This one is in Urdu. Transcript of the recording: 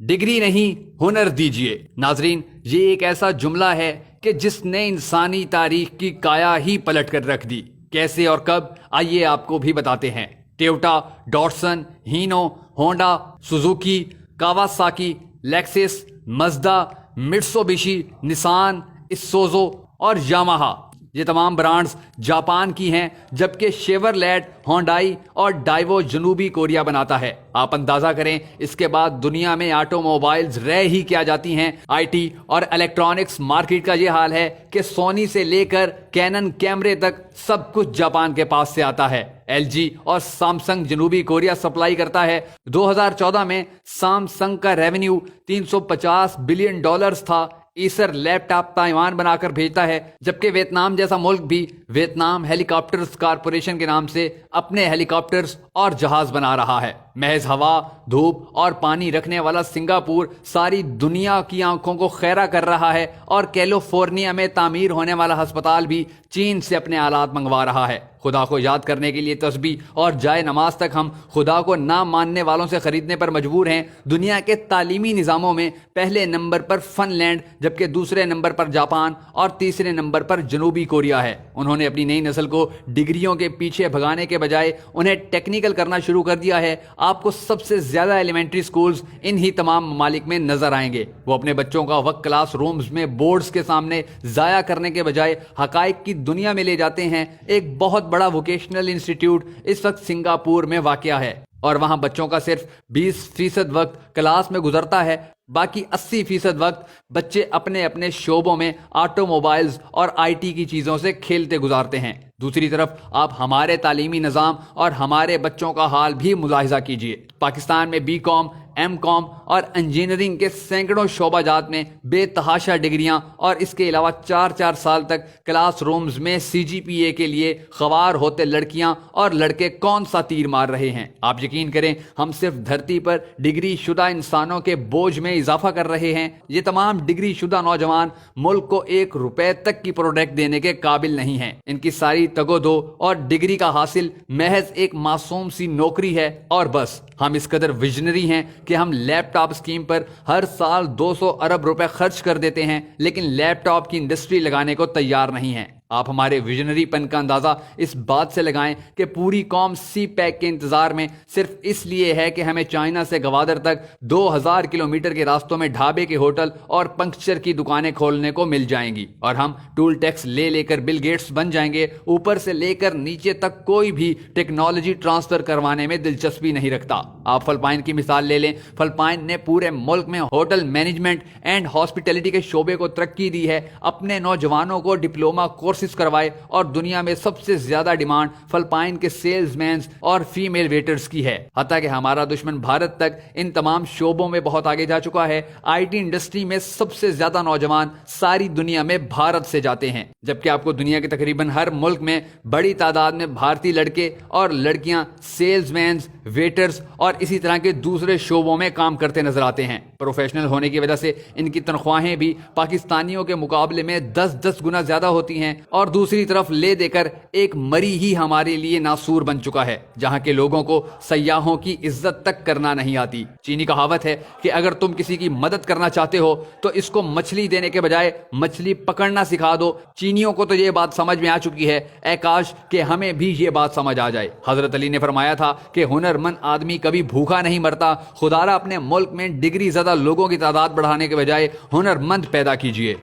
ڈگری نہیں ہنر دیجیے۔ ناظرین، یہ ایک ایسا جملہ ہے کہ جس نے انسانی تاریخ کی کایا ہی پلٹ کر رکھ دی۔ کیسے اور کب، آئیے آپ کو بھی بتاتے ہیں۔ Toyota, Datsun, Hino, Honda, Suzuki, Kawasaki, Lexus, Mazda, Mitsubishi, Nissan, Isuzu اور یاماہا، یہ تمام برانڈز جاپان کی ہیں، جبکہ شیورلیٹ، ہونڈائی اور ڈائیوو جنوبی کوریا بناتا ہے۔ آپ اندازہ کریں اس کے بعد دنیا میں آٹو موبائلز رہ ہی کیا جاتی ہیں۔ آئی ٹی اور الیکٹرانکس مارکیٹ کا یہ حال ہے کہ سونی سے لے کر کینن کیمرے تک سب کچھ جاپان کے پاس سے آتا ہے۔ ایل جی اور سامسنگ جنوبی کوریا سپلائی کرتا ہے۔ 2014 میں سامسنگ کا ریونیو $350 بلین تھا۔ ایسر لیپ ٹاپ تائیوان بنا کر بھیجتا ہے، جبکہ ویتنام جیسا ملک بھی ویتنام ہیلی کاپٹرز کارپوریشن کے نام سے اپنے ہیلی کاپٹرز اور جہاز بنا رہا ہے۔ محض ہوا، دھوپ اور پانی رکھنے والا سنگاپور ساری دنیا کی آنکھوں کو خیرہ کر رہا ہے، اور کیلیفورنیا میں تعمیر ہونے والا ہسپتال بھی چین سے اپنے آلات منگوا رہا ہے۔ خدا کو یاد کرنے کے لیے تسبیح اور جائے نماز تک ہم خدا کو نہ ماننے والوں سے خریدنے پر مجبور ہیں۔ دنیا کے تعلیمی نظاموں میں پہلے نمبر پر فن لینڈ، جبکہ دوسرے نمبر پر جاپان اور تیسرے نمبر پر جنوبی کوریا ہے۔ انہوں نے اپنی نئی نسل کو ڈگریوں کے پیچھے بھگانے کے بجائے انہیں ٹیکنیکل کرنا شروع کر دیا ہے۔ آپ کو سب سے زیادہ ایلیمنٹری سکولز انہی تمام ممالک میں نظر آئیں گے۔ وہ اپنے بچوں کا وقت کلاس رومز میں بورڈز کے سامنے ضائع کرنے کے بجائے حقائق کی دنیا میں لے جاتے ہیں۔ ایک بہت بڑا ووکیشنل انسٹیٹیوٹ اس وقت سنگاپور میں واقع ہے، اور وہاں بچوں کا صرف 20% وقت کلاس میں گزرتا ہے۔ باقی 80% وقت بچے اپنے اپنے شعبوں میں آٹو موبائلز اور آئی ٹی کی چیزوں سے کھیلتے گزارتے ہیں۔ دوسری طرف آپ ہمارے تعلیمی نظام اور ہمارے بچوں کا حال بھی ملاحظہ کیجیے۔ پاکستان میں بی کام، ایم کام اور انجینئرنگ کے سینکڑوں شعبہ جات میں بے تحاشا ڈگریاں، اور اس کے علاوہ 4 سال تک کلاس رومز میں CGPA کے لیے خوار ہوتے لڑکیاں اور لڑکے کون سا تیر مار رہے ہیں۔ آپ یقین کریں، ہم صرف دھرتی پر ڈگری شدہ انسانوں کے بوجھ میں اضافہ کر رہے ہیں۔ یہ تمام ڈگری شدہ نوجوان ملک کو $1 تک کی پروڈکٹ دینے کے قابل نہیں ہیں۔ ان کی ساری تگو دو اور ڈگری کا حاصل محض ایک معصوم سی نوکری ہے، اور بس۔ ہم اس قدر ویژنری ہیں کہ ہم لیپ ٹاپ اسکیم پر ہر سال 200 ارب روپے خرچ کر دیتے ہیں، لیکن لیپ ٹاپ کی انڈسٹری لگانے کو تیار نہیں ہیں۔ آپ ہمارے ویژنری پن کا اندازہ اس بات سے لگائیں کہ پوری قوم سی پیک کے انتظار میں صرف اس لیے ہے کہ ہمیں چائنا سے گوادر تک 2000 کلومیٹر کے راستوں میں ڈھابے کے ہوٹل اور پنکچر کی دکانیں کھولنے کو مل جائیں گی، اور ہم ٹول ٹیکس لے کر بل گیٹس بن جائیں گے۔ اوپر سے لے کر نیچے تک کوئی بھی ٹیکنالوجی ٹرانسفر کروانے میں دلچسپی نہیں رکھتا۔ آپ فلپائن کی مثال لے لیں۔ فلپائن نے پورے ملک میں ہوٹل مینجمنٹ اینڈ ہاسپٹیلٹی کے شعبے کو ترقی دی ہے، اپنے نوجوانوں کو ڈپلومہ کورسز کروائے، اور دنیا میں سب سے زیادہ ڈیمانڈ فلپائن کے سیلز مینز اور فیمیل ویٹرز کی ہے۔ حتیٰ کہ ہمارا دشمن بھارت تک ان تمام شعبوں میں بہت آگے جا چکا ہے۔ آئی ٹی انڈسٹری میں سب سے زیادہ نوجوان ساری دنیا میں بھارت سے جاتے ہیں، جبکہ آپ کو دنیا کے تقریباً ہر ملک میں بڑی تعداد میں بھارتی لڑکے اور لڑکیاں سیلز مینز، ویٹرز اور اسی طرح کے دوسرے شعبوں میں کام کرتے نظر آتے ہیں۔ پروفیشنل ہونے کی وجہ سے ان کی تنخواہیں بھی پاکستانیوں کے مقابلے میں 10 گنا زیادہ ہوتی ہیں، اور دوسری طرف لے دے کر ایک مری ہی ہمارے لیے ناسور بن چکا ہے، جہاں کے لوگوں کو سیاحوں کی عزت تک کرنا نہیں آتی۔ چینی کہاوت ہے کہ اگر تم کسی کی مدد کرنا چاہتے ہو تو اس کو مچھلی دینے کے بجائے مچھلی پکڑنا سکھا دو۔ چینیوں کو تو یہ بات سمجھ میں آ چکی ہے، اے کاش کہ ہمیں بھی یہ بات سمجھ آ جائے۔ حضرت علی نے فرمایا تھا کہ ہنرمند آدمی کبھی بھوکا نہیں مرتا۔ خدا را اپنے ملک میں ڈگری زدہ لوگوں کی تعداد بڑھانے کے بجائے ہنرمند پیدا کیجیے۔